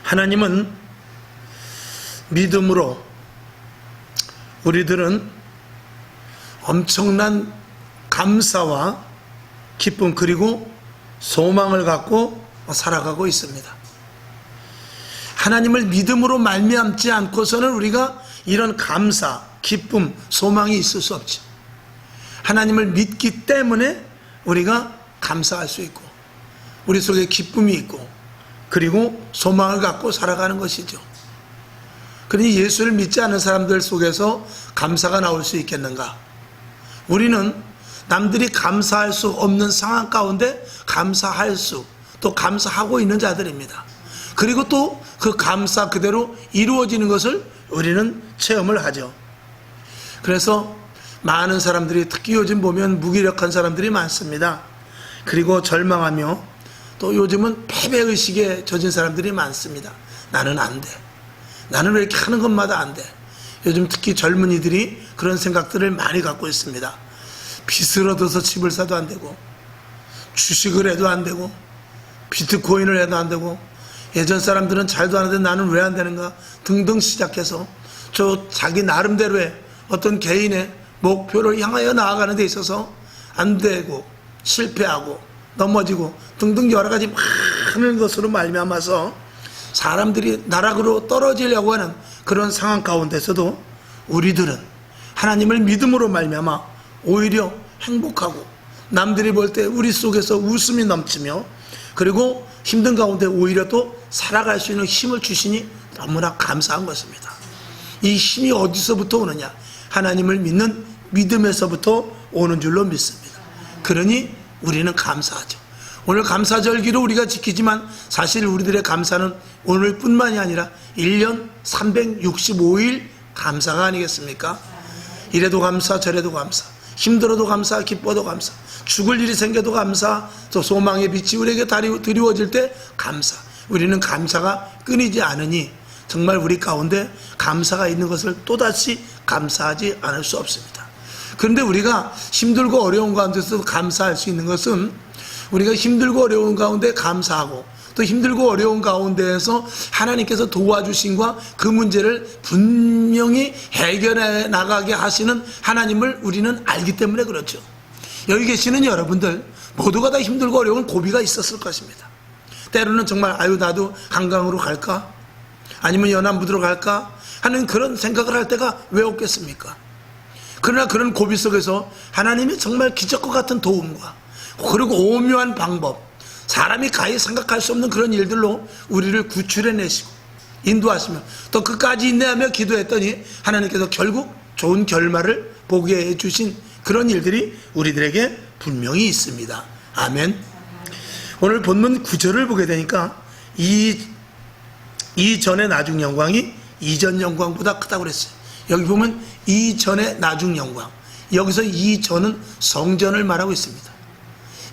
하나님은 믿음으로 우리들은 엄청난 감사와 기쁨 그리고 소망을 갖고 살아가고 있습니다. 하나님을 믿음으로 말미암지 않고서는 우리가 이런 감사, 기쁨, 소망이 있을 수 없죠. 하나님을 믿기 때문에 우리가 감사할 수 있고 우리 속에 기쁨이 있고 그리고 소망을 갖고 살아가는 것이죠. 그러니 예수를 믿지 않는 사람들 속에서 감사가 나올 수 있겠는가? 우리는 남들이 감사할 수 없는 상황 가운데 감사할 수, 또 감사하고 있는 자들입니다. 그리고 또 그 감사 그대로 이루어지는 것을 우리는 체험을 하죠. 그래서 많은 사람들이 특히 요즘 보면 무기력한 사람들이 많습니다. 그리고 절망하며 또 요즘은 패배의식에 젖은 사람들이 많습니다. 나는 안 돼. 나는 왜 이렇게 하는 것마다 안 돼. 요즘 특히 젊은이들이 그런 생각들을 많이 갖고 있습니다. 빚을 얻어서 집을 사도 안 되고 주식을 해도 안 되고 비트코인을 해도 안 되고 예전 사람들은 잘도 하는데 나는 왜 안 되는가 등등 시작해서 저 자기 나름대로의 어떤 개인의 목표를 향하여 나아가는 데 있어서 안 되고 실패하고 넘어지고 등등 여러 가지 많은 것으로 말미암아서 사람들이 나락으로 떨어지려고 하는 그런 상황 가운데서도 우리들은 하나님을 믿음으로 말미암아 오히려 행복하고 남들이 볼 때 우리 속에서 웃음이 넘치며 그리고 힘든 가운데 오히려 또 살아갈 수 있는 힘을 주시니 너무나 감사한 것입니다. 이 힘이 어디서부터 오느냐? 하나님을 믿는 믿음에서부터 오는 줄로 믿습니다. 그러니 우리는 감사하죠. 오늘 감사절기로 우리가 지키지만 사실 우리들의 감사는 오늘뿐만이 아니라 1년 365일 감사가 아니겠습니까? 이래도 감사 저래도 감사, 힘들어도 감사, 기뻐도 감사, 죽을 일이 생겨도 감사, 또 소망의 빛이 우리에게 드리워질 때 감사. 우리는 감사가 끊이지 않으니 정말 우리 가운데 감사가 있는 것을 또다시 감사하지 않을 수 없습니다. 그런데 우리가 힘들고 어려운 가운데서도 감사할 수 있는 것은 우리가 힘들고 어려운 가운데 감사하고 또 힘들고 어려운 가운데에서 하나님께서 도와주신과 그 문제를 분명히 해결해 나가게 하시는 하나님을 우리는 알기 때문에 그렇죠. 여기 계시는 여러분들 모두가 다 힘들고 어려운 고비가 있었을 것입니다. 때로는 정말 아유 나도 한강으로 갈까? 아니면 연안부두로 갈까? 하는 그런 생각을 할 때가 왜 없겠습니까? 그러나 그런 고비 속에서 하나님이 정말 기적과 같은 도움과 그리고 오묘한 방법, 사람이 가히 생각할 수 없는 그런 일들로 우리를 구출해내시고 인도하시며 또 끝까지 인내하며 기도했더니 하나님께서 결국 좋은 결말을 보게 해주신 그런 일들이 우리들에게 분명히 있습니다. 아멘. 오늘 본문 9절을 보게 되니까 이전의 나중 영광이 이전 영광보다 크다고 그랬어요. 여기 보면 이전의 나중 영광, 여기서 이전은 성전을 말하고 있습니다.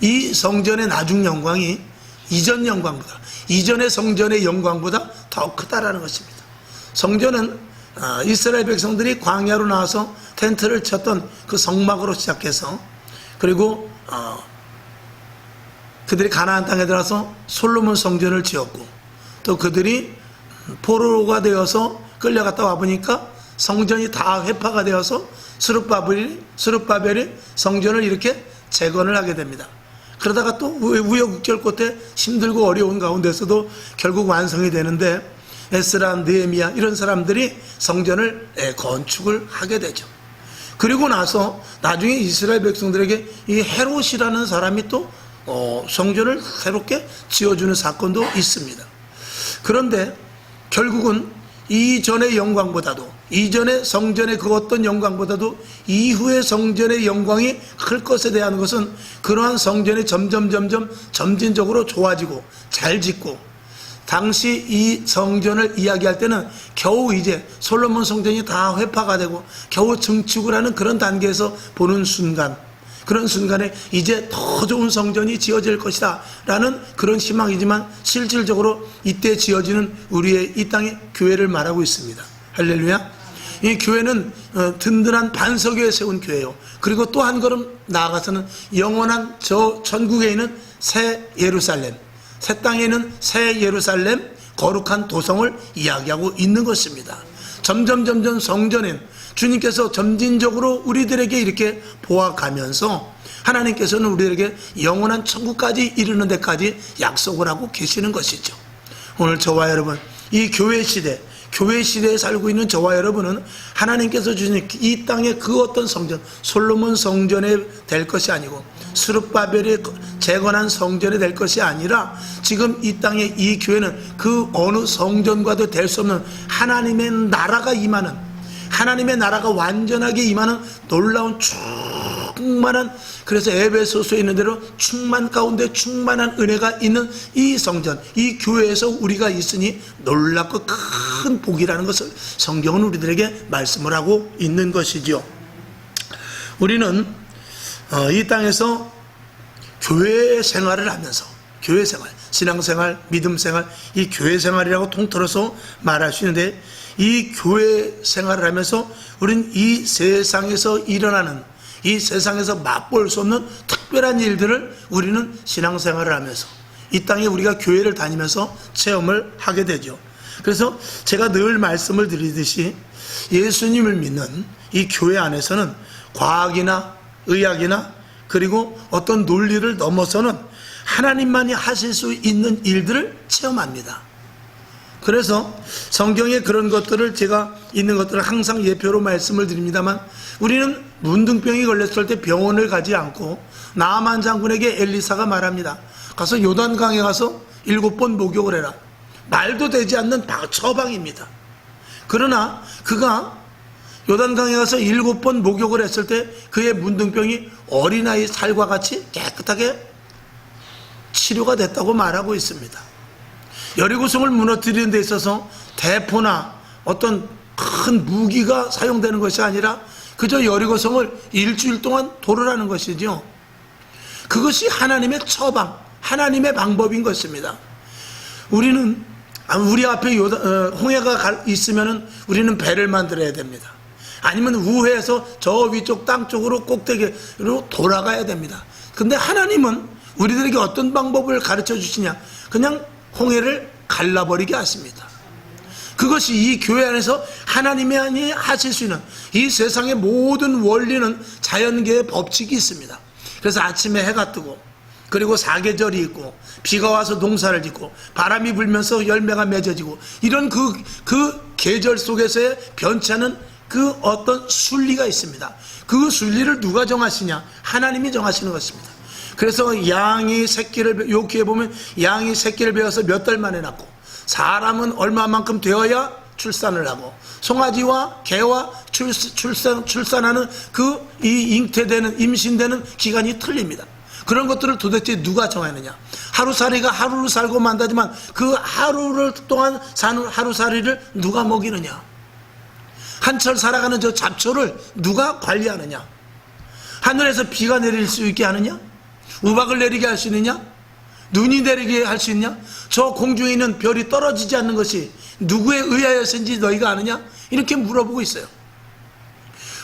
이 성전의 나중 영광이 이전 영광보다, 이전의 성전의 영광보다 더 크다라는 것입니다. 성전은 이스라엘 백성들이 광야로 나와서 텐트를 쳤던 그 성막으로 시작해서 그리고 그들이 가나안 땅에 들어서 솔로몬 성전을 지었고 또 그들이 포로가 되어서 끌려갔다 와보니까 성전이 다 회파가 되어서 스룹바벨이 성전을 이렇게 재건을 하게 됩니다. 그러다가 또 우여곡절 끝에 힘들고 어려운 가운데서도 결국 완성이 되는데 에스라, 느헤미야 이런 사람들이 성전을 건축을 하게 되죠. 그리고 나서 나중에 이스라엘 백성들에게 이 헤롯이라는 사람이 또 성전을 새롭게 지어주는 사건도 있습니다. 그런데 결국은 이전의 영광보다도 이전의 성전의 그 어떤 영광보다도 이후의 성전의 영광이 클 것에 대한 것은 그러한 성전이 점진적으로 좋아지고 잘 짓고 당시 이 성전을 이야기할 때는 겨우 이제 솔로몬 성전이 다 회파가 되고 겨우 증축을 하는 그런 단계에서 보는 순간, 그런 순간에 이제 더 좋은 성전이 지어질 것이다 라는 그런 희망이지만 실질적으로 이때 지어지는 우리의 이 땅의 교회를 말하고 있습니다. 할렐루야. 이 교회는 든든한 반석 위에 세운 교회요. 그리고 또 한 걸음 나아가서는 영원한 저 천국에 있는 새 예루살렘, 새 땅에 있는 새 예루살렘, 거룩한 도성을 이야기하고 있는 것입니다. 점점 성전엔 주님께서 점진적으로 우리들에게 이렇게 보아가면서 하나님께서는 우리에게 영원한 천국까지 이르는 데까지 약속을 하고 계시는 것이죠. 오늘 저와 여러분, 이 교회 시대에 살고 있는 저와 여러분은 하나님께서 주신 이 땅의 그 어떤 성전, 솔로몬 성전에 될 것이 아니고 스룹바벨이 재건한 성전이 될 것이 아니라 지금 이 땅의 이 교회는 그 어느 성전과도 될 수 없는 하나님의 나라가 임하는, 하나님의 나라가 완전하게 임하는 놀라운 충만한, 그래서 에베소서에 있는 대로 충만 가운데 충만한 은혜가 있는 이 성전, 이 교회에서 우리가 있으니 놀랍고 큰 복이라는 것을 성경은 우리들에게 말씀을 하고 있는 것이죠. 우리는 이 땅에서 교회 생활을 하면서, 교회 생활, 신앙생활, 믿음생활, 이 교회 생활이라고 통틀어서 말할 수 있는데, 이 교회 생활을 하면서 우리는 이 세상에서 일어나는, 이 세상에서 맛볼 수 없는 특별한 일들을 우리는 신앙생활을 하면서 이 땅에 우리가 교회를 다니면서 체험을 하게 되죠. 그래서 제가 늘 말씀을 드리듯이 예수님을 믿는 이 교회 안에서는 과학이나 의학이나 그리고 어떤 논리를 넘어서는 하나님만이 하실 수 있는 일들을 체험합니다. 그래서 성경에 그런 것들을, 제가 있는 것들을 항상 예표로 말씀을 드립니다만, 우리는 문둥병이 걸렸을 때 병원을 가지 않고 나아만 장군에게 엘리사가 말합니다. 가서 요단강에 가서 7번 목욕을 해라. 말도 되지 않는 처방입니다. 그러나 그가 요단강에 가서 7번 목욕을 했을 때 그의 문둥병이 어린아이 살과 같이 깨끗하게 치료가 됐다고 말하고 있습니다. 여리고성을 무너뜨리는 데 있어서 대포나 어떤 큰 무기가 사용되는 것이 아니라 그저 여리고성을 일주일 동안 돌으라는 것이죠. 그것이 하나님의 처방, 하나님의 방법인 것입니다. 우리는 우리 앞에 홍해가 있으면 우리는 배를 만들어야 됩니다. 아니면 우회해서 저 위쪽 땅 쪽으로 꼭대기로 돌아가야 됩니다. 근데 하나님은 우리들에게 어떤 방법을 가르쳐 주시냐? 그냥 홍해를 갈라버리게 하십니다. 그것이 이 교회 안에서 하나님이 하실 수 있는, 이 세상의 모든 원리는 자연계의 법칙이 있습니다. 그래서 아침에 해가 뜨고, 그리고 사계절이 있고, 비가 와서 농사를 짓고, 바람이 불면서 열매가 맺어지고, 이런 그 계절 속에서의 변치하는 그 어떤 순리가 있습니다. 그 순리를 누가 정하시냐? 하나님이 정하시는 것입니다. 그래서 양이 새끼를, 요기에 보면 양이 새끼를 베어서 몇 달 만에 낳고, 사람은 얼마만큼 되어야 출산을 하고, 송아지와 개와 출산하는 이 잉태되는, 임신되는 기간이 틀립니다. 그런 것들을 도대체 누가 정하느냐? 하루살이가 하루를 살고 만다지만 그 하루를 동안 사는 하루살이를 누가 먹이느냐? 한철 살아가는 저 잡초를 누가 관리하느냐? 하늘에서 비가 내릴 수 있게 하느냐? 우박을 내리게 할 수 있느냐? 눈이 내리게 할 수 있냐? 저 공중에 있는 별이 떨어지지 않는 것이 누구에 의하여서인지 너희가 아느냐? 이렇게 물어보고 있어요.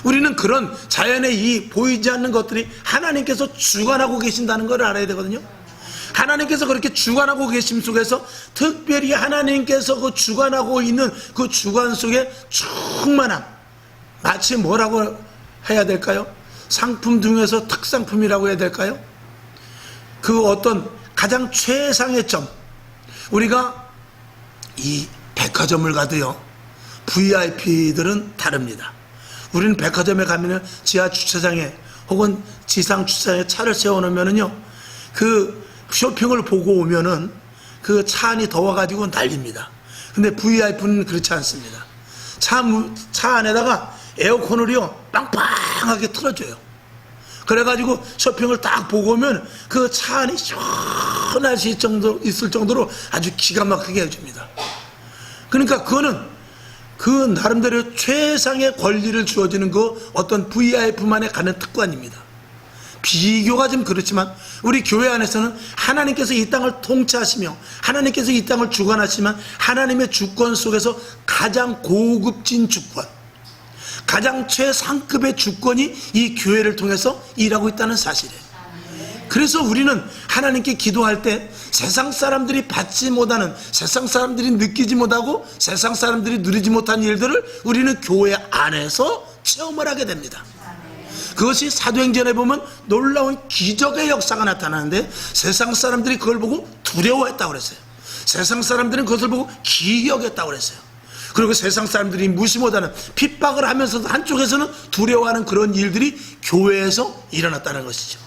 우리는 그런 자연의 이 보이지 않는 것들이 하나님께서 주관하고 계신다는 걸 알아야 되거든요. 하나님께서 그렇게 주관하고 계심 속에서 특별히 하나님께서 그 주관하고 있는 그 주관 속에 충만함, 마치 뭐라고 해야 될까요? 상품 중에서 특상품이라고 해야 될까요? 그 어떤 가장 최상의 점, 우리가 이 백화점을 가도요, VIP들은 다릅니다. 우리는 백화점에 가면은 지하 주차장에 혹은 지상 주차장에 차를 세워놓으면은요, 그 쇼핑을 보고 오면은 그 차 안이 더워가지고 난립니다. 근데 VIP는 그렇지 않습니다. 차 안에다가 에어컨을요, 빵빵하게 틀어줘요. 그래가지고 쇼핑을 딱 보고 오면 그 차 안이 시원할 수 있을 정도로 아주 기가 막히게 해줍니다. 그러니까 그거는 그 나름대로 최상의 권리를 주어지는 그 어떤 VIP만에 가는 특권입니다. 비교가 좀 그렇지만 우리 교회 안에서는 하나님께서 이 땅을 통치하시며 하나님께서 이 땅을 주관하시면 하나님의 주권 속에서 가장 고급진 주권, 가장 최상급의 주권이 이 교회를 통해서 일하고 있다는 사실이에요. 그래서 우리는 하나님께 기도할 때 세상 사람들이 받지 못하는, 세상 사람들이 느끼지 못하고 세상 사람들이 누리지 못한 일들을 우리는 교회 안에서 체험을 하게 됩니다. 그것이 사도행전에 보면 놀라운 기적의 역사가 나타나는데, 세상 사람들이 그걸 보고 두려워했다고 그랬어요. 세상 사람들은 그것을 보고 기이여겼다고 그랬어요. 그리고 세상 사람들이 무시 못하는, 핍박을 하면서도 한쪽에서는 두려워하는 그런 일들이 교회에서 일어났다는 것이죠.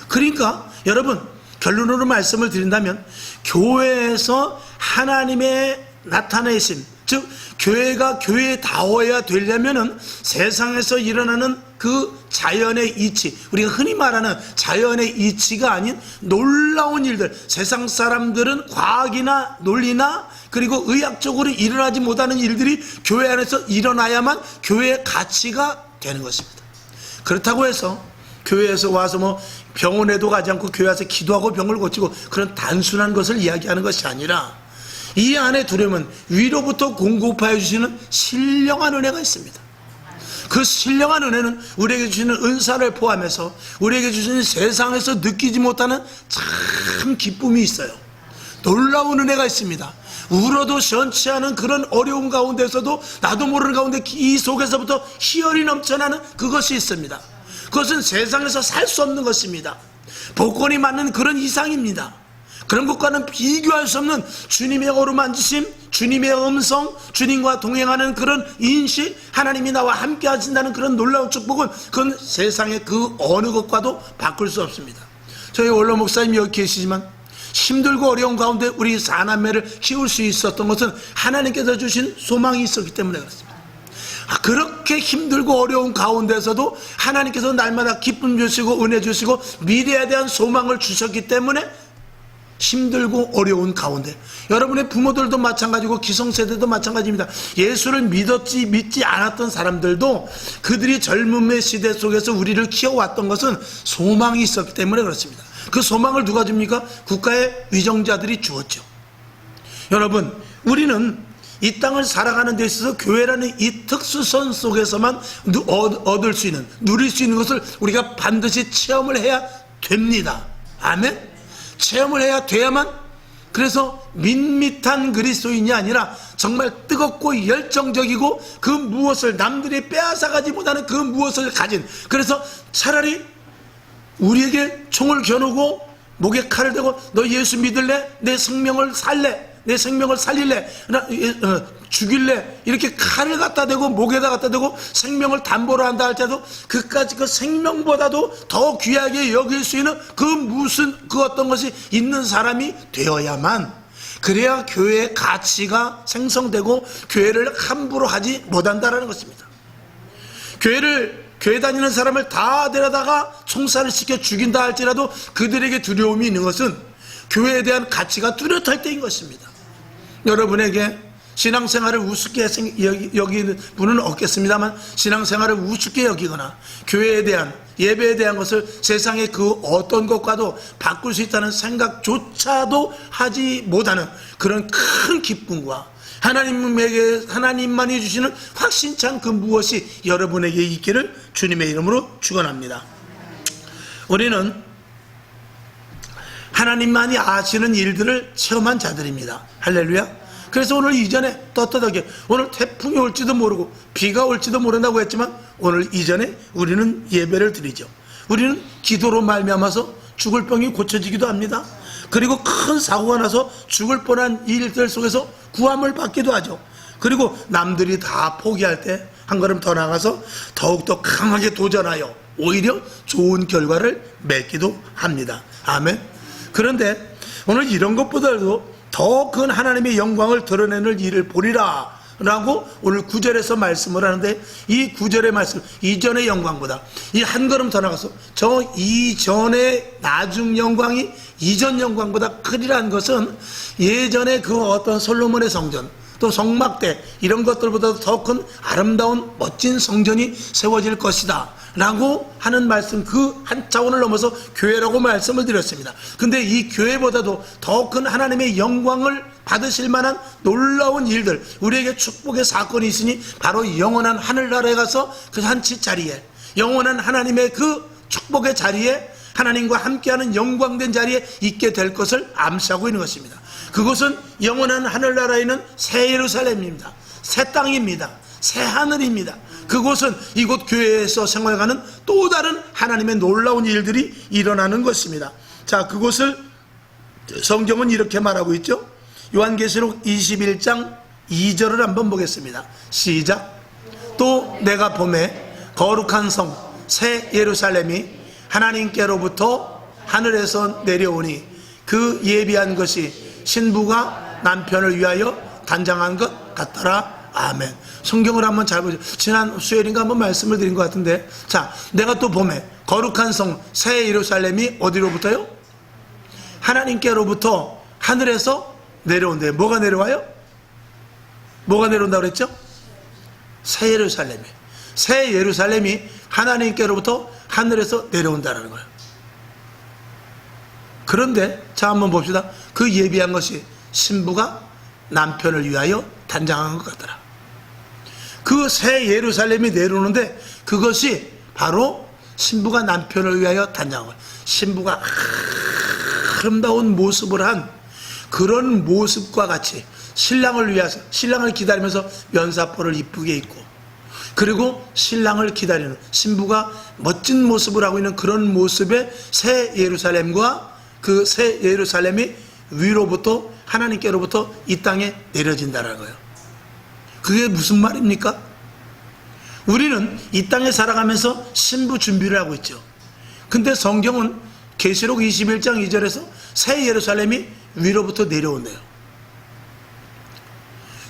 그러니까 여러분, 결론으로 말씀을 드린다면, 교회에서 하나님의 나타내심, 즉 교회가 교회다워야 되려면은 세상에서 일어나는 그 자연의 이치, 우리가 흔히 말하는 자연의 이치가 아닌 놀라운 일들, 세상 사람들은 과학이나 논리나 그리고 의학적으로 일어나지 못하는 일들이 교회 안에서 일어나야만 교회의 가치가 되는 것입니다. 그렇다고 해서 교회에서 와서 뭐 병원에도 가지 않고 교회 와서 기도하고 병을 고치고 그런 단순한 것을 이야기하는 것이 아니라, 이 안에 두려면 위로부터 공급하여 주시는 신령한 은혜가 있습니다. 그 신령한 은혜는 우리에게 주시는 은사를 포함해서 우리에게 주시는 세상에서 느끼지 못하는 참 기쁨이 있어요. 놀라운 은혜가 있습니다. 울어도 시원치 않은 그런 어려운 가운데서도 나도 모르는 가운데 이 속에서부터 희열이 넘쳐나는 그것이 있습니다. 그것은 세상에서 살 수 없는 것입니다. 복권이 맞는 그런 이상입니다. 그런 것과는 비교할 수 없는 주님의 어루만지심, 주님의 음성, 주님과 동행하는 그런 인식, 하나님이 나와 함께 하신다는 그런 놀라운 축복은 그건 세상의 그 어느 것과도 바꿀 수 없습니다. 저희 원로 목사님이 여기 계시지만 힘들고 어려운 가운데 우리 사남매를 키울 수 있었던 것은 하나님께서 주신 소망이 있었기 때문에 그렇습니다. 그렇게 힘들고 어려운 가운데서도 하나님께서 날마다 기쁨 주시고 은혜 주시고 미래에 대한 소망을 주셨기 때문에 힘들고 어려운 가운데, 여러분의 부모들도 마찬가지고 기성세대도 마찬가지입니다. 예수를 믿지 않았던 사람들도 그들이 젊음의 시대 속에서 우리를 키워왔던 것은 소망이 있었기 때문에 그렇습니다. 그 소망을 누가 줍니까? 국가의 위정자들이 주었죠. 여러분, 우리는 이 땅을 살아가는 데 있어서 교회라는 이 특수선 속에서만 얻을 수 있는, 누릴 수 있는 것을 우리가 반드시 체험을 해야 됩니다. 아멘? 체험을 해야 돼야만, 그래서 밋밋한 그리스도인이 아니라 정말 뜨겁고 열정적이고 그 무엇을 남들이 빼앗아가지 못하는 그 무엇을 가진, 그래서 차라리 우리에게 총을 겨누고 목에 칼을 대고 너 예수 믿을래? 내 생명을 살래? 내 생명을 살릴래? 죽일래? 이렇게 칼을 갖다 대고 목에다 갖다 대고 생명을 담보로 한다 할지라도 그까지 그 생명보다도 더 귀하게 여길 수 있는 그 어떤 것이 있는 사람이 되어야만, 그래야 교회의 가치가 생성되고 교회를 함부로 하지 못한다라는 것입니다. 교회 다니는 사람을 다 데려다가 총살을 시켜 죽인다 할지라도 그들에게 두려움이 있는 것은 교회에 대한 가치가 뚜렷할 때인 것입니다. 여러분에게 신앙생활을 우습게 여기는 분은 없겠습니다만, 신앙생활을 우습게 여기거나 교회에 대한, 예배에 대한 것을 세상의 그 어떤 것과도 바꿀 수 있다는 생각조차도 하지 못하는 그런 큰 기쁨과 하나님만이 주시는 확신찬 그 무엇이 여러분에게 있기를 주님의 이름으로 축원합니다. 우리는 하나님만이 아시는 일들을 체험한 자들입니다. 할렐루야. 그래서 오늘 이전에 떳떳하게, 오늘 태풍이 올지도 모르고 비가 올지도 모른다고 했지만 오늘 이전에 우리는 예배를 드리죠. 우리는 기도로 말미암아서 죽을 병이 고쳐지기도 합니다. 그리고 큰 사고가 나서 죽을 뻔한 일들 속에서 구함을 받기도 하죠. 그리고 남들이 다 포기할 때 한 걸음 더 나가서 더욱더 강하게 도전하여 오히려 좋은 결과를 맺기도 합니다. 아멘. 그런데 오늘 이런 것보다도 더 큰 하나님의 영광을 드러내는 일을 보리라 라고 오늘 9절에서 말씀을 하는데, 이 9절의 말씀, 이전의 영광보다 이 한 걸음 더 나가서 저 이전의 나중 영광이 이전 영광보다 크리라는 것은 예전에 그 어떤 솔로몬의 성전, 또 성막대 이런 것들보다도 더 큰 아름다운 멋진 성전이 세워질 것이다 라고 하는 말씀, 그 한 차원을 넘어서 교회라고 말씀을 드렸습니다. 근데 이 교회보다도 더 큰 하나님의 영광을 받으실 만한 놀라운 일들, 우리에게 축복의 사건이 있으니 바로 영원한 하늘나라에 가서 그 한치 자리에, 영원한 하나님의 그 축복의 자리에 하나님과 함께하는 영광된 자리에 있게 될 것을 암시하고 있는 것입니다. 그곳은 영원한 하늘나라에 있는 새 예루살렘입니다. 새 땅입니다. 새 하늘입니다. 그곳은 이곳 교회에서 생활하는 또 다른 하나님의 놀라운 일들이 일어나는 것입니다. 자, 그곳을 성경은 이렇게 말하고 있죠. 요한계시록 21장 2절을 한번 보겠습니다. 시작. 또 내가 보매 거룩한 성 새 예루살렘이 하나님께로부터 하늘에서 내려오니 그 예비한 것이 신부가 남편을 위하여 단장한 것 같더라. 아멘. 성경을 한번 잘 보죠. 지난 수요일인가 한번 말씀을 드린 것 같은데, 자, 내가 또 보매 거룩한 성 새 예루살렘이 어디로부터요? 하나님께로부터 하늘에서 내려온대요. 뭐가 내려와요? 뭐가 내려온다고 그랬죠? 새 예루살렘이. 새 예루살렘이 하나님께로부터 하늘에서 내려온다는 거예요. 그런데 자, 한번 봅시다. 그 예비한 것이 신부가 남편을 위하여 단장한 것 같더라. 그 새 예루살렘이 내려오는데 그것이 바로 신부가 남편을 위하여 단장한 거예요. 신부가 아름다운 모습을 한 그런 모습과 같이 신랑을 위해서, 신랑을 기다리면서 면사포를 이쁘게 입고, 그리고 신랑을 기다리는 신부가 멋진 모습을 하고 있는 그런 모습의 새 예루살렘과 그 새 예루살렘이 위로부터 하나님께로부터 이 땅에 내려진다는 거예요. 그게 무슨 말입니까? 우리는 이 땅에 살아가면서 신부 준비를 하고 있죠. 근데 성경은 계시록 21장 2절에서 새 예루살렘이 위로부터 내려온대요.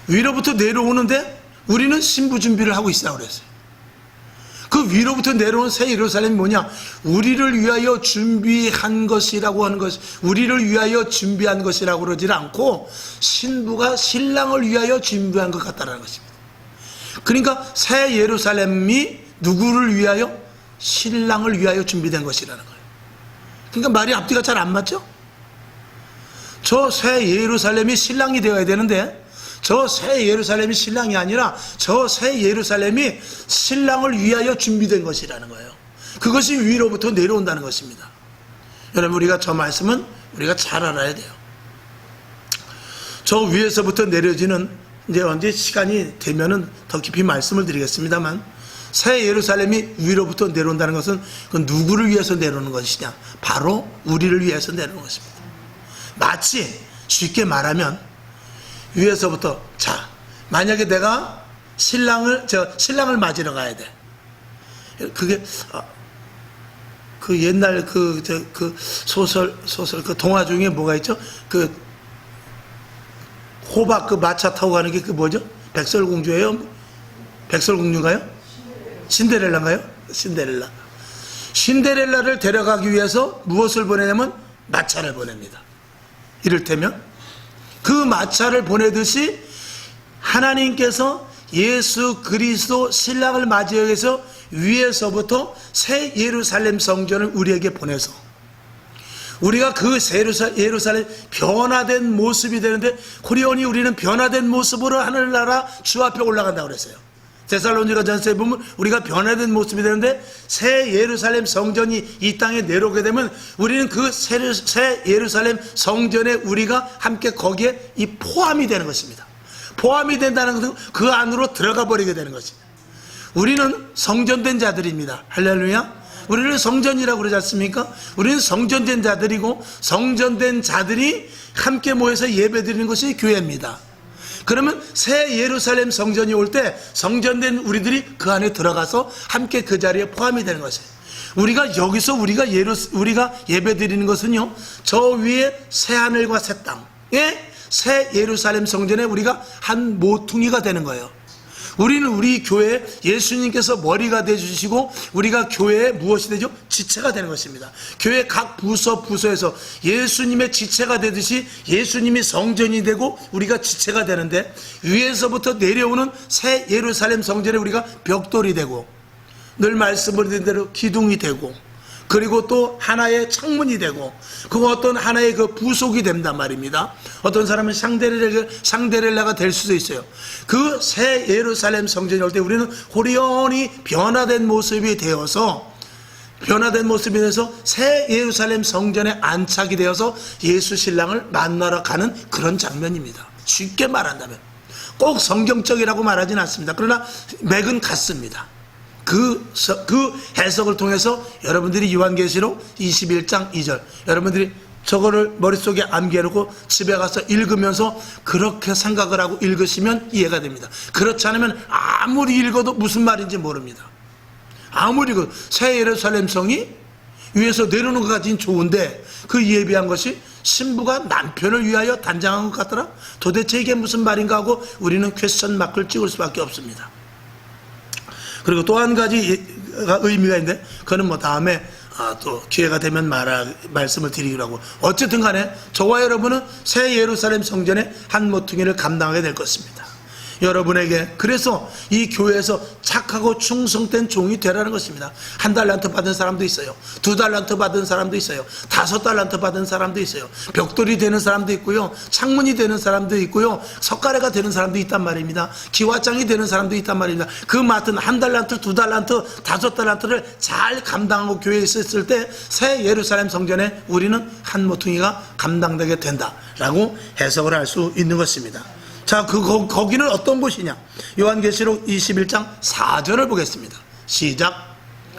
위로부터 내려오는데 우리는 신부 준비를 하고 있다고 그랬어요. 그 위로부터 내려온 새 예루살렘이 뭐냐? 우리를 위하여 준비한 것이라고 하는 것, 우리를 위하여 준비한 것이라고 그러지 않고 신부가 신랑을 위하여 준비한 것 같다는 것입니다. 그러니까 새 예루살렘이 누구를 위하여? 신랑을 위하여 준비된 것이라는 거예요. 그러니까 말이 앞뒤가 잘 안 맞죠? 저 새 예루살렘이 신랑이 되어야 되는데 저 새 예루살렘이 신랑이 아니라 저 새 예루살렘이 신랑을 위하여 준비된 것이라는 거예요. 그것이 위로부터 내려온다는 것입니다. 여러분, 우리가 저 말씀은 우리가 잘 알아야 돼요. 저 위에서부터 내려지는, 이제 언제 시간이 되면은 더 깊이 말씀을 드리겠습니다만, 새 예루살렘이 위로부터 내려온다는 것은 그 누구를 위해서 내려오는 것이냐? 바로 우리를 위해서 내려오는 것입니다. 마치 쉽게 말하면 위에서부터, 자, 만약에 내가 신랑을 맞으러 가야 돼. 그게 그 옛날 그 소설 그 동화 중에 뭐가 있죠? 그 호박 그 마차 타고 가는 게 그 뭐죠? 백설공주예요? 백설공주인가요? 신데렐라인가요? 신데렐라. 신데렐라를 데려가기 위해서 무엇을 보내냐면 마차를 보냅니다. 이를테면 그 마차를 보내듯이 하나님께서 예수 그리스도 신랑을 맞이하기 위해서 위에서부터 새 예루살렘 성전을 우리에게 보내서 우리가 그 예루살렘 변화된 모습이 되는데, 호리온이 우리는 변화된 모습으로 하늘나라 주 앞에 올라간다고 그랬어요. 데살로니가 전서에 보면 우리가 변화된 모습이 되는데, 새 예루살렘 성전이 이 땅에 내려오게 되면 우리는 그 새 예루살렘 성전에 우리가 함께 거기에 이 포함이 되는 것입니다. 포함이 된다는 것은 그 안으로 들어가 버리게 되는 것입니다. 우리는 성전된 자들입니다. 할렐루야. 우리는 성전이라고 그러지 않습니까? 우리는 성전된 자들이고, 성전된 자들이 함께 모여서 예배드리는 것이 교회입니다. 그러면 새 예루살렘 성전이 올 때 성전된 우리들이 그 안에 들어가서 함께 그 자리에 포함이 되는 것이에요. 우리가 여기서 우리가 예배드리는 것은요, 저 위에 새 하늘과 새 땅에 새 예루살렘 성전에 우리가 한 모퉁이가 되는 거예요. 우리는 우리 교회에 예수님께서 머리가 되주시고 우리가 교회에 무엇이 되죠? 지체가 되는 것입니다. 교회 각 부서에서 예수님의 지체가 되듯이 예수님이 성전이 되고 우리가 지체가 되는데, 위에서부터 내려오는 새 예루살렘 성전에 우리가 벽돌이 되고, 늘 말씀을 드린 대로 기둥이 되고, 그리고 또 하나의 창문이 되고, 그 어떤 하나의 그 부속이 된단 말입니다. 어떤 사람은 샹데렐라가 될 수도 있어요. 그 새 예루살렘 성전이 올 때 우리는 호리온이 변화된 모습이 되어서 변화된 모습이 돼서 새 예루살렘 성전에 안착이 되어서 예수 신랑을 만나러 가는 그런 장면입니다. 쉽게 말한다면 꼭 성경적이라고 말하진 않습니다. 그러나 맥은 같습니다. 그 해석을 통해서 여러분들이 요한계시록 21장 2절 여러분들이 저거를 머릿속에 암기해놓고 집에 가서 읽으면서 그렇게 생각을 하고 읽으시면 이해가 됩니다. 그렇지 않으면 아무리 읽어도 무슨 말인지 모릅니다. 아무리 새 예루살렘 성이 위에서 내려오는 것 같긴 좋은데 그 예비한 것이 신부가 남편을 위하여 단장한 것 같더라. 도대체 이게 무슨 말인가 하고 우리는 퀘스천 마크를 찍을 수밖에 없습니다. 그리고 또 한 가지 의미가 있는데 그거는 뭐 다음에 또 기회가 되면 말씀을 드리기로 하고, 어쨌든 간에 저와 여러분은 새 예루살렘 성전의 한 모퉁이를 감당하게 될 것입니다. 여러분에게 그래서 이 교회에서 착하고 충성된 종이 되라는 것입니다. 1달란트 받은 사람도 있어요. 2달란트 받은 사람도 있어요. 5달란트 받은 사람도 있어요. 벽돌이 되는 사람도 있고요. 창문이 되는 사람도 있고요. 석가래가 되는 사람도 있단 말입니다. 기와장이 되는 사람도 있단 말입니다. 그 맡은 1달란트, 2달란트, 5달란트를 잘 감당하고 교회에 있었을 때 새 예루살렘 성전에 우리는 한 모퉁이가 감당되게 된다라고 해석을 할 수 있는 것입니다. 자, 거기는 어떤 곳이냐? 요한계시록 21장 4절을 보겠습니다. 시작.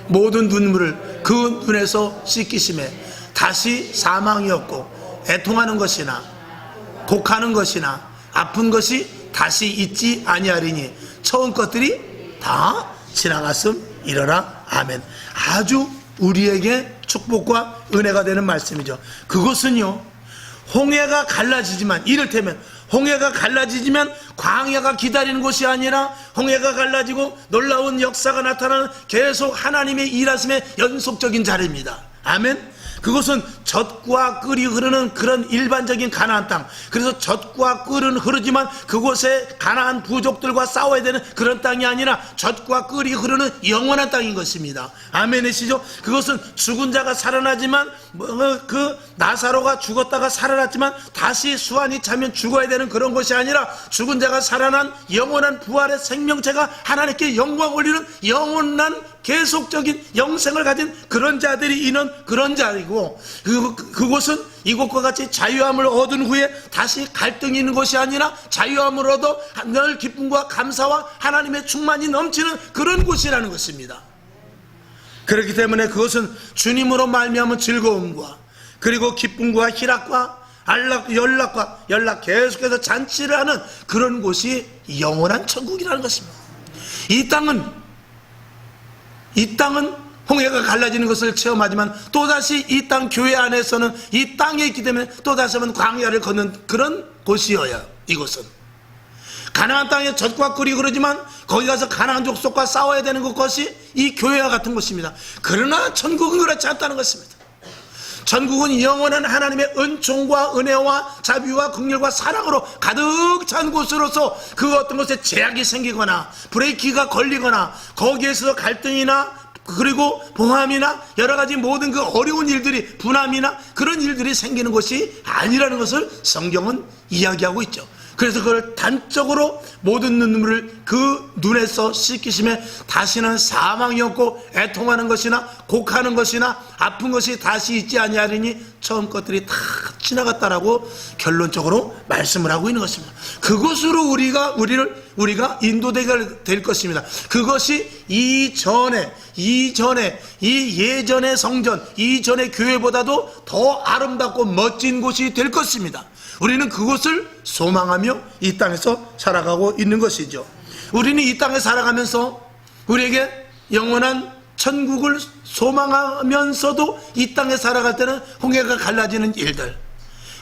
모든 눈물을 그 눈에서 씻기심에 다시 사망이 없고 애통하는 것이나 곡하는 것이나 아픈 것이 다시 있지 아니하리니 처음 것들이 다 지나갔음이러라. 아멘. 아주 우리에게 축복과 은혜가 되는 말씀이죠. 그것은요, 홍해가 갈라지지만, 이를테면 홍해가 갈라지지만 광야가 기다리는 곳이 아니라 홍해가 갈라지고 놀라운 역사가 나타나는 계속 하나님의 일하심의 연속적인 자리입니다. 아멘. 그것은 젖과 꿀이 흐르는 그런 일반적인 가나안 땅, 그래서 젖과 꿀은 흐르지만 그곳에 가나안 부족들과 싸워야 되는 그런 땅이 아니라 젖과 꿀이 흐르는 영원한 땅인 것입니다. 아멘이시죠? 그것은 죽은 자가 살아나지만 그 나사로가 죽었다가 살아났지만 다시 수완이 차면 죽어야 되는 그런 것이 아니라 죽은 자가 살아난 영원한 부활의 생명체가 하나님께 영광 올리는 영원한 계속적인 영생을 가진 그런 자들이 있는 그런 자리고, 그곳은 이곳과 같이 자유함을 얻은 후에 다시 갈등이 있는 것이 아니라 자유함을 얻어 늘 기쁨과 감사와 하나님의 충만이 넘치는 그런 곳이라는 것입니다. 그렇기 때문에 그것은 주님으로 말미암은 즐거움과 그리고 기쁨과 희락과 연락 계속해서 잔치를 하는 그런 곳이 영원한 천국이라는 것입니다. 이 땅은 홍해가 갈라지는 것을 체험하지만 또다시 이 땅 교회 안에서는 이 땅에 있기 때문에 또다시 한번 광야를 걷는 그런 곳이어야, 이곳은 가나안 땅에 젖과 꿀이 흐르지만 거기 가서 가나안 족속과 싸워야 되는 것이 이 교회와 같은 곳입니다. 그러나 천국은 그렇지 않다는 것입니다. 천국은 영원한 하나님의 은총과 은혜와 자비와 긍휼과 사랑으로 가득 찬 곳으로서 그 어떤 곳에 제약이 생기거나 브레이크가 걸리거나 거기에서 갈등이나 그리고 봉함이나 여러가지 모든 그 어려운 일들이, 분함이나 그런 일들이 생기는 것이 아니라는 것을 성경은 이야기하고 있죠. 그래서 그걸 단적으로 모든 눈물을 그 눈에서 씻기심에 다시는 사망이 없고 애통하는 것이나 곡하는 것이나 아픈 것이 다시 있지 아니하리니 처음 것들이 다 지나갔다라고 결론적으로 말씀을 하고 있는 것입니다. 그것으로 우리가 인도되게 될 것입니다. 그것이 이전에 이 예전의 성전, 이전의 교회보다도 더 아름답고 멋진 곳이 될 것입니다. 우리는 그것을 소망하며 이 땅에서 살아가고 있는 것이죠. 우리는 이 땅에 살아가면서 우리에게 영원한 천국을 소망하면서도 이 땅에 살아갈 때는 홍해가 갈라지는 일들,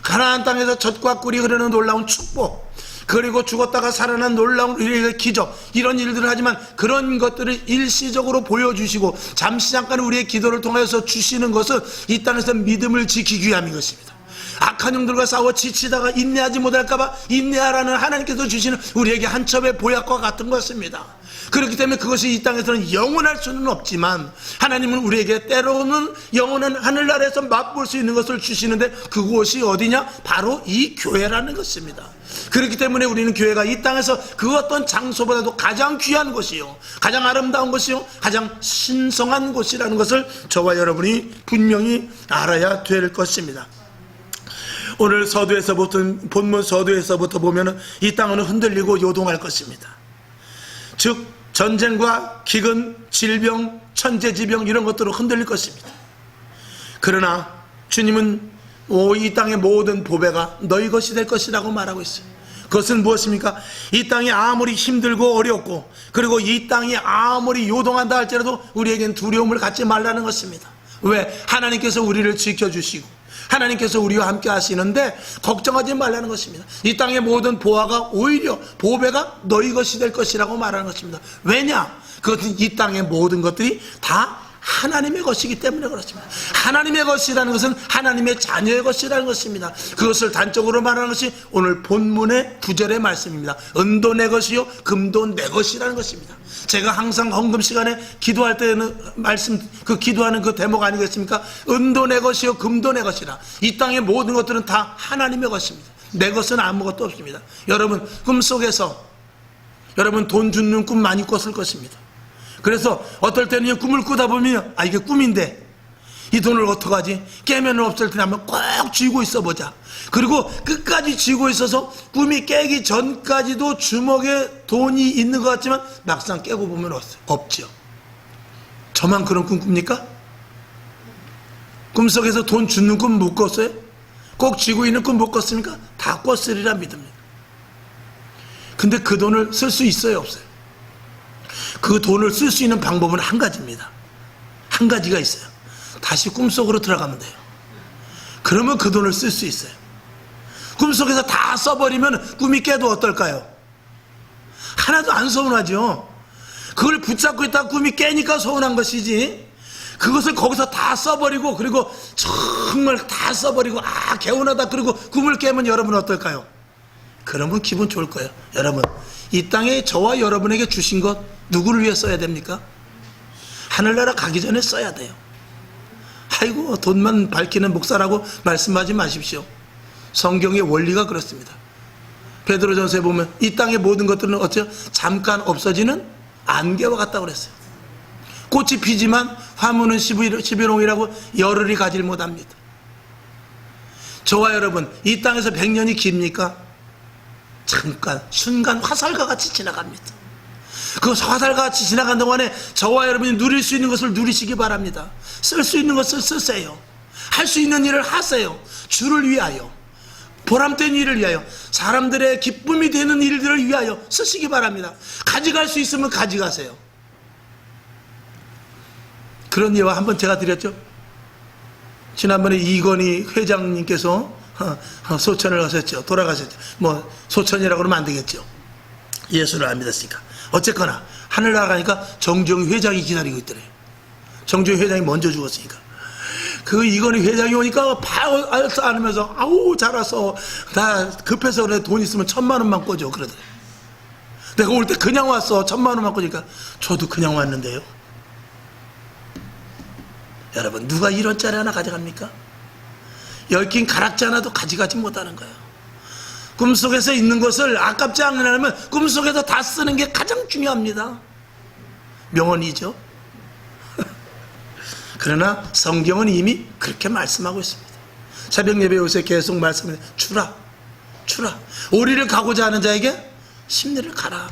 가나안 땅에서 젖과 꿀이 흐르는 놀라운 축복, 그리고 죽었다가 살아난 놀라운 우리에게 기적, 이런 일들을 하지만 그런 것들을 일시적으로 보여주시고 잠시 잠깐 우리의 기도를 통해서 주시는 것은 이 땅에서 믿음을 지키기 위함인 것입니다. 악한 영들과 싸워 지치다가 인내하지 못할까봐 인내하라는 하나님께서 주시는 우리에게 한 첩의 보약과 같은 것입니다. 그렇기 때문에 그것이 이 땅에서는 영원할 수는 없지만 하나님은 우리에게 때로는 영원한 하늘나라에서 맛볼 수 있는 것을 주시는데 그곳이 어디냐? 바로 이 교회라는 것입니다. 그렇기 때문에 우리는 교회가 이 땅에서 그 어떤 장소보다도 가장 귀한 곳이요, 가장 아름다운 곳이요, 가장 신성한 곳이라는 것을 저와 여러분이 분명히 알아야 될 것입니다. 오늘 서두에서부터, 본문 서두에서부터 보면 이 땅은 흔들리고 요동할 것입니다. 즉 전쟁과 기근, 질병, 천재지병 이런 것들로 흔들릴 것입니다. 그러나 주님은 이 땅의 모든 보배가 너희 것이 될 것이라고 말하고 있어요. 그것은 무엇입니까? 이 땅이 아무리 힘들고 어렵고 그리고 이 땅이 아무리 요동한다 할지라도 우리에겐 두려움을 갖지 말라는 것입니다. 왜? 하나님께서 우리를 지켜주시고 하나님께서 우리와 함께 하시는데 걱정하지 말라는 것입니다. 이 땅의 모든 보화가 오히려 보배가 너희 것이 될 것이라고 말하는 것입니다. 왜냐? 그것은 이 땅의 모든 것들이 다 하나님의 것이기 때문에 그렇습니다. 하나님의 것이라는 것은 하나님의 자녀의 것이라는 것입니다. 그것을 단적으로 말하는 것이 오늘 본문의 9절의 말씀입니다. 은도 내 것이요 금도 내 것이라는 것입니다. 제가 항상 헌금 시간에 기도할 때는 기도하는 그 대목 아니겠습니까? 은도 내 것이요 금도 내 것이라. 이 땅의 모든 것들은 다 하나님의 것입니다. 내 것은 아무것도 없습니다. 여러분 꿈속에서 여러분 돈 주는 꿈 많이 꿨을 것입니다. 그래서 어떨 때는 꿈을 꾸다 보면 이게 꿈인데 이 돈을 어떡하지? 깨면 없을 텐데 한번 꼭 쥐고 있어 보자. 그리고 끝까지 쥐고 있어서 꿈이 깨기 전까지도 주먹에 돈이 있는 것 같지만 막상 깨고 보면 없죠. 저만 그런 꿈 꿉니까? 꿈속에서 돈 주는 꿈 못 꿨어요? 꼭 쥐고 있는 꿈 못 꿨습니까? 다 꿨으리라 믿습니다. 근데 그 돈을 쓸 수 있어요, 없어요? 그 돈을 쓸 수 있는 방법은 한 가지입니다. 한 가지가 있어요. 다시 꿈속으로 들어가면 돼요. 그러면 그 돈을 쓸 수 있어요. 꿈속에서 다 써버리면 꿈이 깨도 어떨까요? 하나도 안 서운하죠. 그걸 붙잡고 있다가 꿈이 깨니까 서운한 것이지, 그것을 거기서 다 써버리고 그리고 정말 다 써버리고 개운하다 그리고 꿈을 깨면 여러분 어떨까요? 그러면 기분 좋을 거예요. 여러분, 이 땅에 저와 여러분에게 주신 것 누구를 위해 써야 됩니까? 하늘나라 가기 전에 써야 돼요. 아이고 돈만 밝히는 목사라고 말씀하지 마십시오. 성경의 원리가 그렇습니다. 베드로전서에 보면 이 땅의 모든 것들은 어째요? 잠깐 없어지는 안개와 같다고 그랬어요. 꽃이 피지만 화무는 11홍이라고 열흘이 가질 못합니다. 저와 여러분, 이 땅에서 100년이 깁니까? 잠깐 순간 화살과 같이 지나갑니다. 그 화살과 같이 지나간 동안에 저와 여러분이 누릴 수 있는 것을 누리시기 바랍니다. 쓸 수 있는 것을 쓰세요. 할 수 있는 일을 하세요. 주를 위하여, 보람된 일을 위하여, 사람들의 기쁨이 되는 일들을 위하여 쓰시기 바랍니다. 가져갈 수 있으면 가져가세요. 그런 예화 한번 제가 드렸죠. 지난번에 이건희 회장님께서 소천을 하셨죠. 돌아가셨죠. 뭐 소천이라고 그러면 안 되겠죠. 예수를 안 믿었으니까. 어쨌거나 하늘나라 가니까 정주영 회장이 기다리고 있더래요. 정주영 회장이 먼저 죽었으니까. 그 이건희 회장이 오니까 바로 안으면서 아우 잘 왔어. 나 급해서 그래. 돈 있으면 1000만 원만 꿔줘. 그러더래요. 내가 올 때 그냥 왔어. 1000만 원만 꿔니까 저도 그냥 왔는데요. 여러분, 누가 이런 짜리 하나 가져갑니까? 10긴 가락지 하나도 가져가지 못하는 거예요. 꿈속에서 있는 것을 아깝지 않으려면 꿈속에서 다 쓰는 게 가장 중요합니다. 명언이죠. 그러나 성경은 이미 그렇게 말씀하고 있습니다. 새벽 예배 요새 계속 말씀해 주라, 주라. 오리를 가고자 하는 자에게 심리를 가라.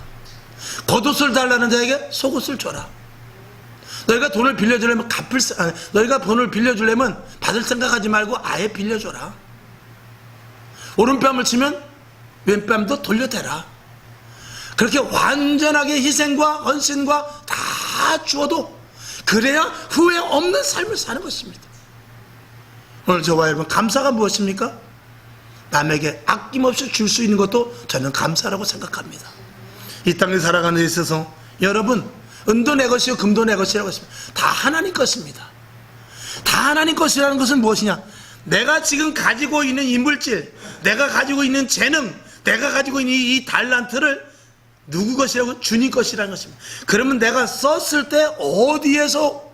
겉옷을 달라는 자에게 속옷을 줘라. 너희가 돈을 빌려주려면 너희가 돈을 빌려주려면 받을 생각하지 말고 아예 빌려줘라. 오른뺨을 치면 왼뺨도 돌려대라. 그렇게 완전하게 희생과 헌신과 다 주어도 그래야 후회 없는 삶을 사는 것입니다. 오늘 저와 여러분, 감사가 무엇입니까? 남에게 아낌없이 줄 수 있는 것도 저는 감사라고 생각합니다. 이 땅에 살아가는 데 있어서 여러분, 은도 내 것이요 금도 내 것이라고 했습니다. 다 하나님 것입니다. 다 하나님 것이라는 것은 무엇이냐? 내가 지금 가지고 있는 인물질, 내가 가지고 있는 재능, 내가 가지고 있는 이 달란트를 누구 것이라고? 주님 것이라는 것입니다. 그러면 내가 썼을 때 어디에서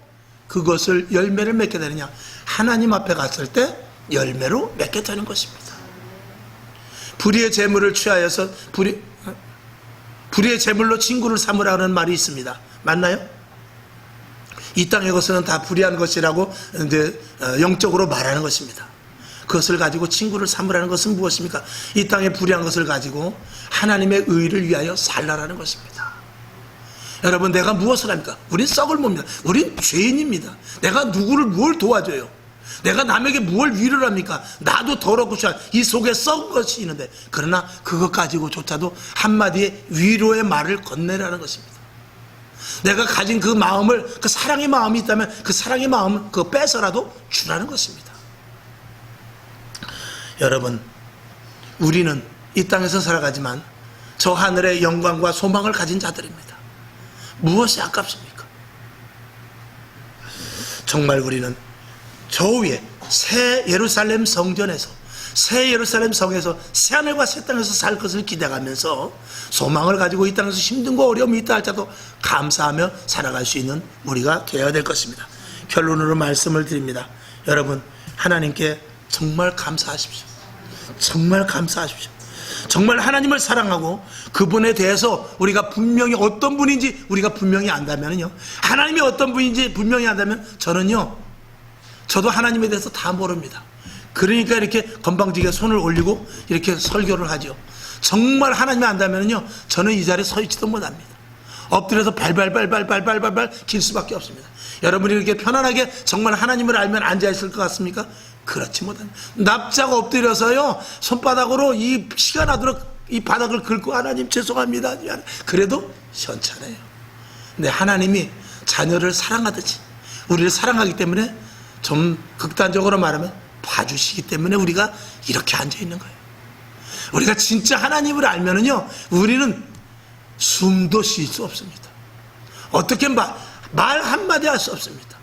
그것을 열매를 맺게 되느냐? 하나님 앞에 갔을 때 열매로 맺게 되는 것입니다. 불의의 재물을 취하여서 불의의 재물로 친구를 삼으라는 말이 있습니다. 맞나요? 이 땅의 것은 다 불의한 것이라고 이제 영적으로 말하는 것입니다. 그것을 가지고 친구를 삼으라는 것은 무엇입니까? 이 땅의 불의한 것을 가지고 하나님의 의를 위하여 살라라는 것입니다. 여러분, 내가 무엇을 합니까? 우린 썩을 뭡니다. 우린 죄인입니다. 내가 누구를 뭘 도와줘요? 내가 남에게 뭘 위로를 합니까? 나도 더럽고 이 속에 썩은 것이 있는데, 그러나 그것 가지고조차도 한마디의 위로의 말을 건네라는 것입니다. 내가 가진 그 마음을, 그 사랑의 마음이 있다면 그 사랑의 마음을 그거 빼서라도 주라는 것입니다. 여러분, 우리는 이 땅에서 살아가지만 저 하늘의 영광과 소망을 가진 자들입니다. 무엇이 아깝습니까? 정말 우리는 저 위에 새 예루살렘 성전에서, 새 예루살렘 성에서 새하늘과 새 땅에서 살 것을 기대하면서 소망을 가지고 이 땅에서 힘든 거 어려움이 있다 할지라도 감사하며 살아갈 수 있는 우리가 되어야 될 것입니다. 결론으로 말씀을 드립니다. 여러분, 하나님께 정말 감사하십시오. 정말 감사하십시오. 정말 하나님을 사랑하고 그분에 대해서 우리가 분명히 어떤 분인지 우리가 분명히 안다면요, 하나님이 어떤 분인지 분명히 안다면, 저도 하나님에 대해서 다 모릅니다. 그러니까 이렇게 건방지게 손을 올리고 이렇게 설교를 하죠. 정말 하나님이 안다면요, 저는 이 자리에 서 있지도 못합니다. 엎드려서 발발발발발발발발 길 수밖에 없습니다. 여러분이 이렇게 편안하게 정말 하나님을 알면 앉아있을 것 같습니까? 그렇지 못합니다. 납작 엎드려서요, 손바닥으로 이 피가 나도록 이 바닥을 긁고, 하나님 죄송합니다, 그래도 현찮아요. 근데 하나님이 자녀를 사랑하듯이 우리를 사랑하기 때문에, 좀 극단적으로 말하면 봐주시기 때문에 우리가 이렇게 앉아있는 거예요. 우리가 진짜 하나님을 알면은요, 우리는 숨도 쉴 수 없습니다. 어떻게 말 한마디 할 수 없습니다.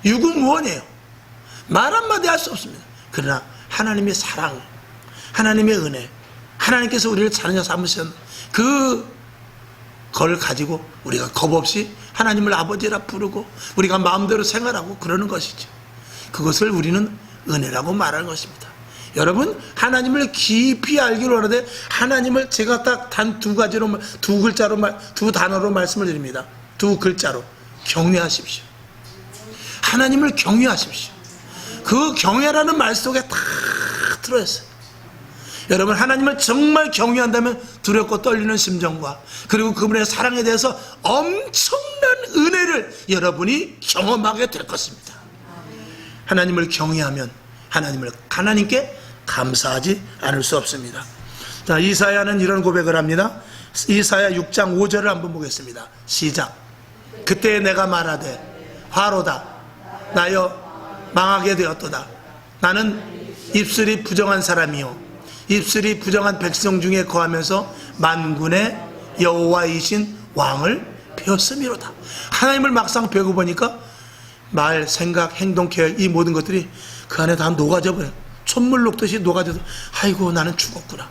유구무원이에요. 말 한마디 할 수 없습니다. 그러나 하나님의 사랑, 하나님의 은혜, 하나님께서 우리를 자녀 삼으신 그걸 가지고 우리가 겁없이 하나님을 아버지라 부르고 우리가 마음대로 생활하고 그러는 것이죠. 그것을 우리는 은혜라고 말하는 것입니다. 여러분, 하나님을 깊이 알기로 하는데, 하나님을 제가 딱 단 두 가지로, 두 단어로 말씀을 드립니다. 두 글자로: 경외하십시오. 하나님을 경외하십시오. 그 경외라는 말 속에 다 들어있어요. 여러분, 하나님을 정말 경외한다면 두렵고 떨리는 심정과, 그리고 그분의 사랑에 대해서 엄청난 은혜를 여러분이 경험하게 될 것입니다. 하나님을 경외하면 하나님께 감사하지 않을 수 없습니다. 자, 이사야는 이런 고백을 합니다. 이사야 6장 5절을 한번 보겠습니다. 시작. 그때 내가 말하되 화로다, 나여 망하게 되었도다. 나는 입술이 부정한 사람이요, 입술이 부정한 백성 중에 거하면서 만군의 여호와이신 왕을 배웠음이로다. 하나님을 막상 배우고 보니까 말, 생각, 행동, 계획, 이 모든 것들이 그 안에 다 녹아져 버려요. 촛물 녹듯이 녹아져서 아이고 나는 죽었구나,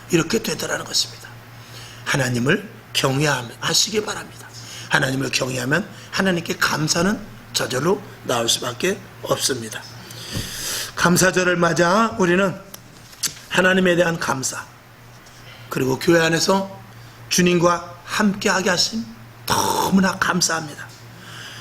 이렇게 되더라는 것입니다. 하나님을 경외하시기 바랍니다. 하나님을 경외하면 하나님께 감사는 저절로 나올 수밖에 없습니다. 감사절을 맞아 우리는 하나님에 대한 감사, 그리고 교회 안에서 주님과 함께하게 하심 너무나 감사합니다.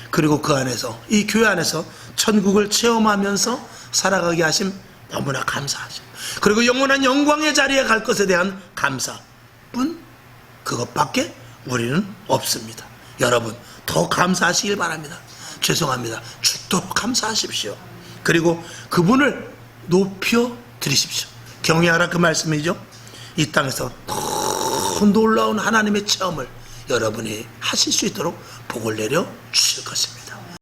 그리고 그 안에서, 이 교회 안에서 천국을 체험하면서 살아가게 하심 너무나 감사하죠. 그리고 영원한 영광의 자리에 갈 것에 대한 감사뿐, 그것밖에 우리는 없습니다. 여러분, 더 감사하시길 바랍니다. 죄송합니다. 죽도록 감사하십시오. 그리고 그분을 높여 드리십시오. 경외하라, 그 말씀이죠. 이 땅에서 더 놀라운 하나님의 체험을 여러분이 하실 수 있도록 복을 내려 주실 것입니다.